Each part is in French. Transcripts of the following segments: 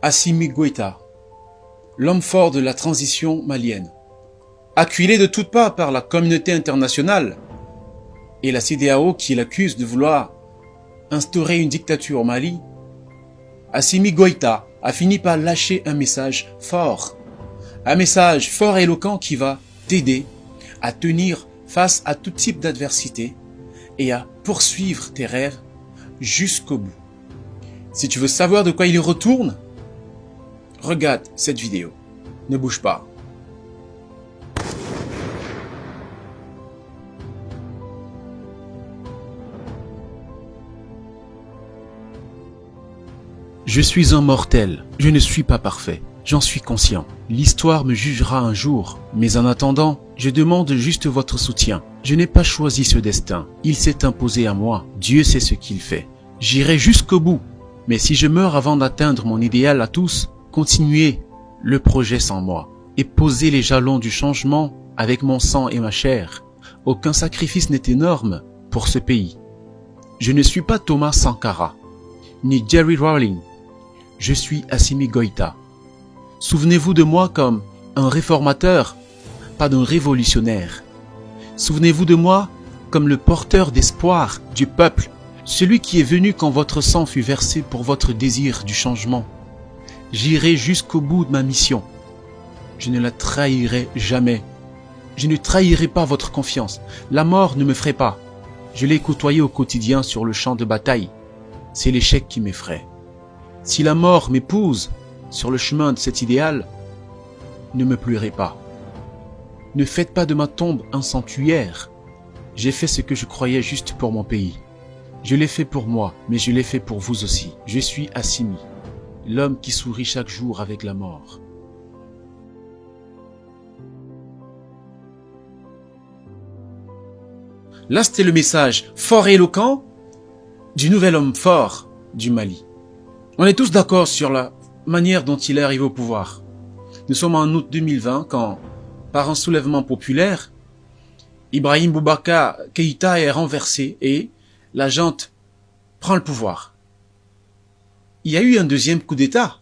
Assimi Goïta, l'homme fort de la transition malienne. Acculé de toutes parts par la communauté internationale et la CEDEAO qui l'accuse de vouloir instaurer une dictature au Mali, Assimi Goïta a fini par lâcher un message fort et éloquent qui va t'aider à tenir face à tout type d'adversité et à poursuivre tes rêves jusqu'au bout. Si tu veux savoir de quoi il retourne, regarde cette vidéo. Ne bouge pas. Je suis un mortel, je ne suis pas parfait, j'en suis conscient. L'histoire me jugera un jour, mais en attendant, je demande juste votre soutien. Je n'ai pas choisi ce destin, il s'est imposé à moi, Dieu sait ce qu'il fait. J'irai jusqu'au bout, mais si je meurs avant d'atteindre mon idéal à tous, continuez le projet sans moi et posez les jalons du changement avec mon sang et ma chair. Aucun sacrifice n'est énorme pour ce pays. Je ne suis pas Thomas Sankara, ni Jerry Rawlings. Je suis Assimi Goïta. Souvenez-vous de moi comme un réformateur, pas d'un révolutionnaire. Souvenez-vous de moi comme le porteur d'espoir du peuple, celui qui est venu quand votre sang fut versé pour votre désir du changement. J'irai jusqu'au bout de ma mission. Je ne la trahirai jamais. Je ne trahirai pas votre confiance. La mort ne me ferait pas. Je l'ai côtoyé au quotidien sur le champ de bataille. C'est l'échec qui m'effraie. Si la mort m'épouse sur le chemin de cet idéal, ne me pleurez pas. Ne faites pas de ma tombe un sanctuaire. J'ai fait ce que je croyais juste pour mon pays. Je l'ai fait pour moi, mais je l'ai fait pour vous aussi. Je suis Assimi, l'homme qui sourit chaque jour avec la mort. Là, c'était le message fort et éloquent du nouvel homme fort du Mali. On est tous d'accord sur la manière dont il est arrivé au pouvoir. Nous sommes en août 2020 quand, par un soulèvement populaire, Ibrahim Boubacar Keïta est renversé et la junte prend le pouvoir. Il y a eu un deuxième coup d'État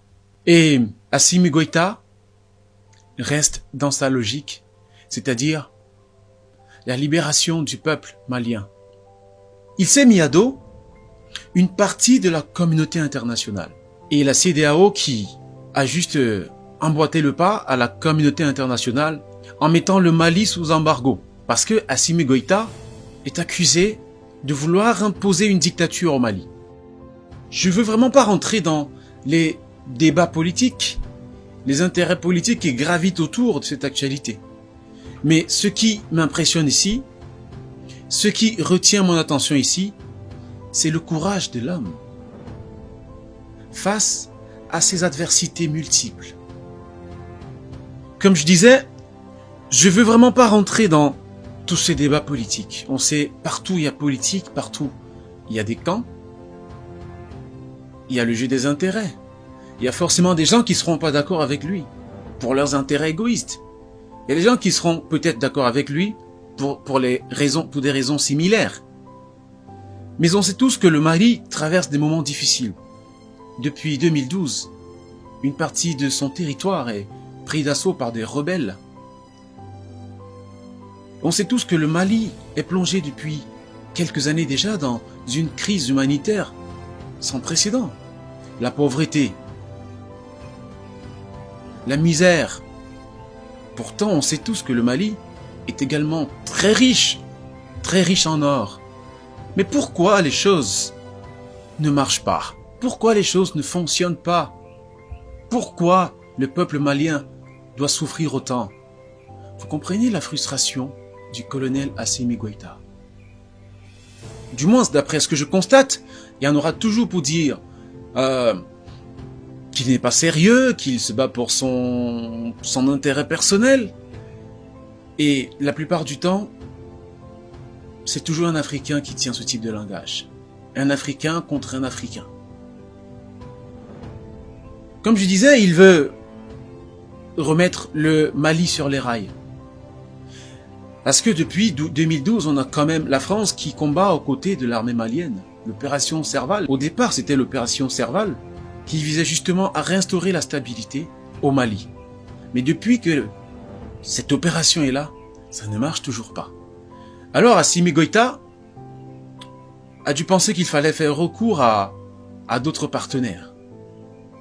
et Assimi Goïta reste dans sa logique, c'est-à-dire la libération du peuple malien. Il s'est mis à dos une partie de la communauté internationale et la CEDEAO qui a juste emboîté le pas à la communauté internationale en mettant le Mali sous embargo parce que Assimi Goïta est accusé de vouloir imposer une dictature au Mali. Je veux vraiment pas rentrer dans les débats politiques, les intérêts politiques qui gravitent autour de cette actualité. Mais ce qui m'impressionne ici, ce qui retient mon attention ici, c'est le courage de l'homme face à ces adversités multiples. Comme je disais, je veux vraiment pas rentrer dans tous ces débats politiques. On sait, partout il y a politique, partout il y a des camps, il y a le jeu des intérêts. Il y a forcément des gens qui seront pas d'accord avec lui pour leurs intérêts égoïstes. Il y a des gens qui seront peut-être d'accord avec lui pour des raisons similaires. Mais on sait tous que le Mali traverse des moments difficiles. Depuis 2012, une partie de son territoire est pris d'assaut par des rebelles. On sait tous que le Mali est plongé depuis quelques années déjà dans une crise humanitaire sans précédent. La pauvreté, la misère. Pourtant, on sait tous que le Mali est également très riche en or. Mais pourquoi les choses ne marchent pas? Pourquoi les choses ne fonctionnent pas? Pourquoi le peuple malien doit souffrir autant? Vous comprenez la frustration du colonel Assimi Goïta. Du moins, d'après ce que je constate, il y en aura toujours pour dire qu'il n'est pas sérieux, qu'il se bat pour son intérêt personnel. Et la plupart du temps, c'est toujours un Africain qui tient ce type de langage. Un Africain contre un Africain. Comme je disais, il veut remettre le Mali sur les rails. Parce que depuis 2012, on a quand même la France qui combat aux côtés de l'armée malienne. L'opération Serval. Au départ, c'était l'opération Serval. qui visait justement à réinstaurer la stabilité au Mali. Mais depuis que cette opération est là, ça ne marche toujours pas. Alors Assimi Goïta a dû penser qu'il fallait faire recours à d'autres partenaires,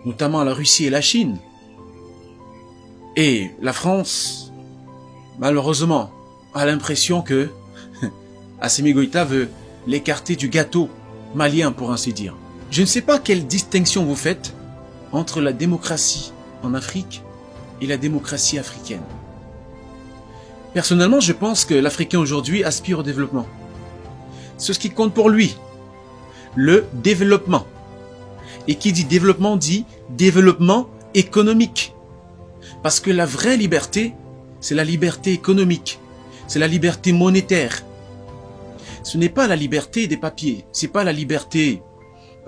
notamment la Russie et la Chine. Et la France, malheureusement, a l'impression que Assimi Goïta veut l'écarter du gâteau malien, pour ainsi dire. Je ne sais pas quelle distinction vous faites entre la démocratie en Afrique et la démocratie africaine. Personnellement, je pense que l'Africain aujourd'hui aspire au développement. C'est ce qui compte pour lui, le développement. Et qui dit développement économique. Parce que la vraie liberté, c'est la liberté économique, c'est la liberté monétaire. Ce n'est pas la liberté des papiers, c'est pas la liberté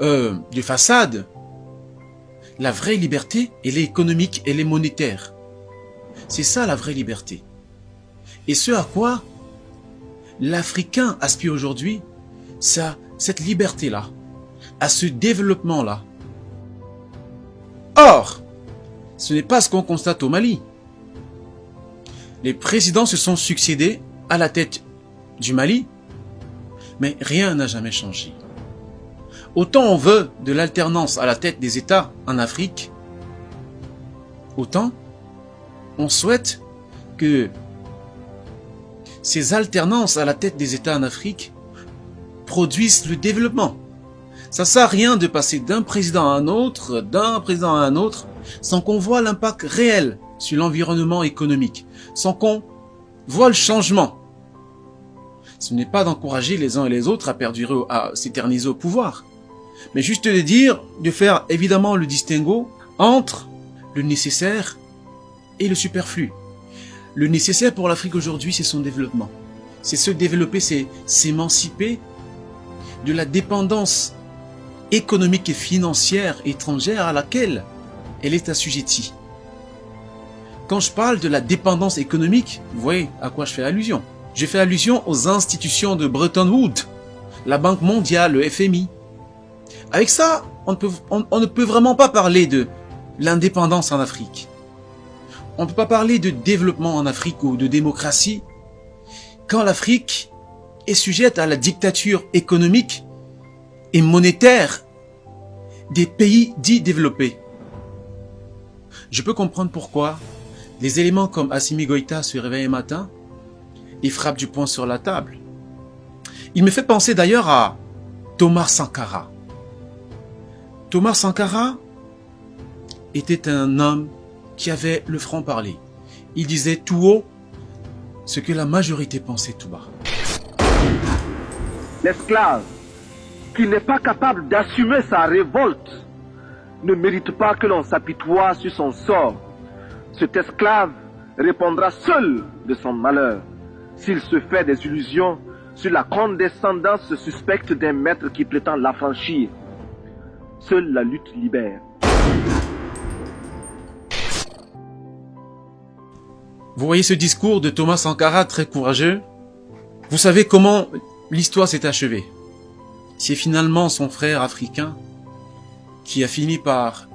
de façade. La vraie liberté, elle est économique, elle est monétaire. C'est ça la vraie liberté. Et ce à quoi l'Africain aspire aujourd'hui, c'est à cette liberté-là, à ce développement-là. Or, ce n'est pas ce qu'on constate au Mali. Les présidents se sont succédés à la tête du Mali, mais rien n'a jamais changé. Autant on veut de l'alternance à la tête des États en Afrique, autant on souhaite que ces alternances à la tête des États en Afrique produisent le développement. Ça ne sert à rien de passer d'un président à un autre, sans qu'on voit l'impact réel sur l'environnement économique, sans qu'on voit le changement. Ce n'est pas d'encourager les uns et les autres à perdurer, à s'éterniser au pouvoir, mais juste de faire évidemment le distinguo entre le nécessaire et le superflu. Le nécessaire pour l'Afrique aujourd'hui, c'est son développement. C'est se développer, c'est s'émanciper de la dépendance économique et financière étrangère à laquelle elle est assujettie. Quand je parle de la dépendance économique, vous voyez à quoi je fais allusion. Je fais allusion aux institutions de Bretton Woods, la Banque mondiale, le FMI. Avec ça, on ne peut vraiment pas parler de l'indépendance en Afrique. On ne peut pas parler de développement en Afrique ou de démocratie quand l'Afrique est sujette à la dictature économique et monétaire des pays dits développés. Je peux comprendre pourquoi des éléments comme Assimi Goïta se réveille un matin et frappe du poing sur la table. Il me fait penser d'ailleurs à Thomas Sankara. Thomas Sankara était un homme qui avait le franc-parler. Il disait tout haut ce que la majorité pensait tout bas. L'esclave qui n'est pas capable d'assumer sa révolte ne mérite pas que l'on s'apitoie sur son sort. Cet esclave répondra seul de son malheur s'il se fait des illusions sur la condescendance suspecte d'un maître qui prétend l'affranchir. Seule la lutte libère. Vous voyez ce discours de Thomas Sankara très courageux? Vous savez comment l'histoire s'est achevée. C'est finalement son frère africain qui a fini par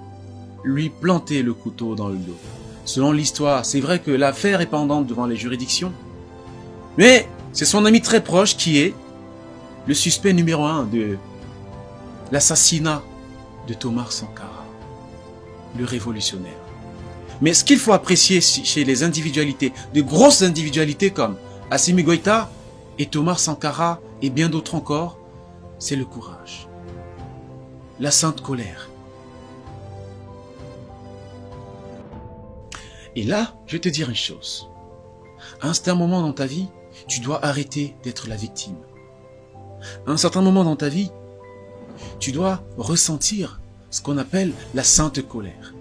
lui planter le couteau dans le dos. Selon l'histoire, c'est vrai que l'affaire est pendante devant les juridictions, mais c'est son ami très proche qui est le suspect numéro 1 de l'assassinat de Thomas Sankara, le révolutionnaire. Mais ce qu'il faut apprécier chez les individualités, de grosses individualités comme Assimi Goïta et Thomas Sankara et bien d'autres encore, c'est le courage, la sainte colère. Et là, je vais te dire une chose. À un certain moment dans ta vie, tu dois arrêter d'être la victime. À un certain moment dans ta vie, tu dois ressentir ce qu'on appelle la sainte colère.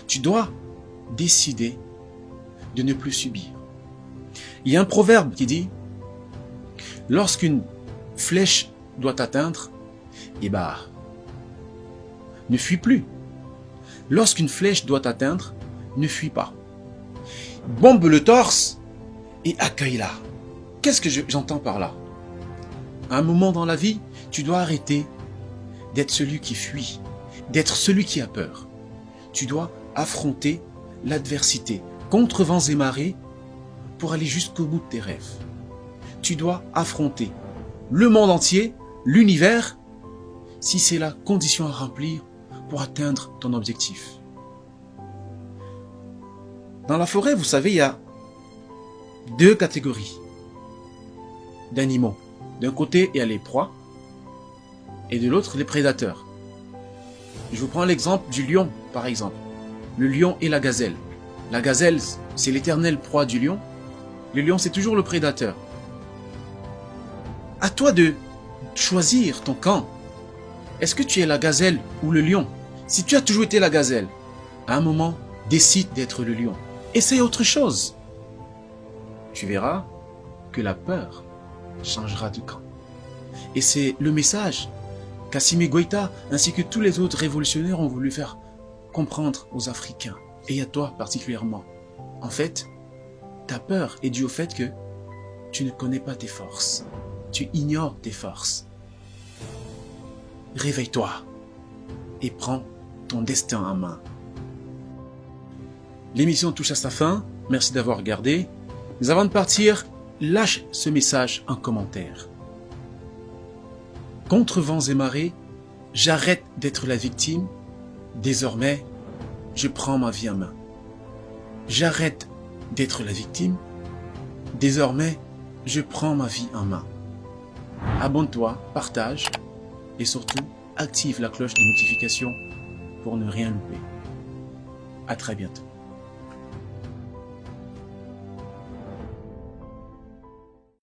Tu dois décider de ne plus subir. Il y a un proverbe qui dit « Lorsqu'une flèche doit t'atteindre, ne fuis plus. Lorsqu'une flèche doit t'atteindre, ne fuis pas. Bombe le torse et accueille-la. » Qu'est-ce que j'entends par là? À un moment dans la vie, tu dois arrêter d'être celui qui fuit. d'être celui qui a peur. Tu dois affronter l'adversité, contre vents et marées, pour aller jusqu'au bout de tes rêves. Tu dois affronter le monde entier, l'univers, si c'est la condition à remplir pour atteindre ton objectif. Dans la forêt, vous savez, il y a deux catégories d'animaux. D'un côté, il y a les proies et de l'autre, les prédateurs. Je vous prends l'exemple du lion, par exemple. Le lion et la gazelle. La gazelle, c'est l'éternelle proie du lion. Le lion, c'est toujours le prédateur. À toi de choisir ton camp. Est-ce que tu es la gazelle ou le lion? Si tu as toujours été la gazelle, à un moment, décide d'être le lion. Essaye autre chose. Tu verras que la peur changera de camp. Et c'est le message qu'Assimi Goïta ainsi que tous les autres révolutionnaires ont voulu faire comprendre aux Africains, et à toi particulièrement. En fait, ta peur est due au fait que tu ne connais pas tes forces. Tu ignores tes forces. Réveille-toi et prends ton destin en main. L'émission touche à sa fin. Merci d'avoir regardé. Mais avant de partir, lâche ce message en commentaire. Contre vents et marées, j'arrête d'être la victime. Désormais, je prends ma vie en main. J'arrête d'être la victime. Désormais, je prends ma vie en main. Abonne-toi, partage et surtout, active la cloche de notification pour ne rien louper. À très bientôt.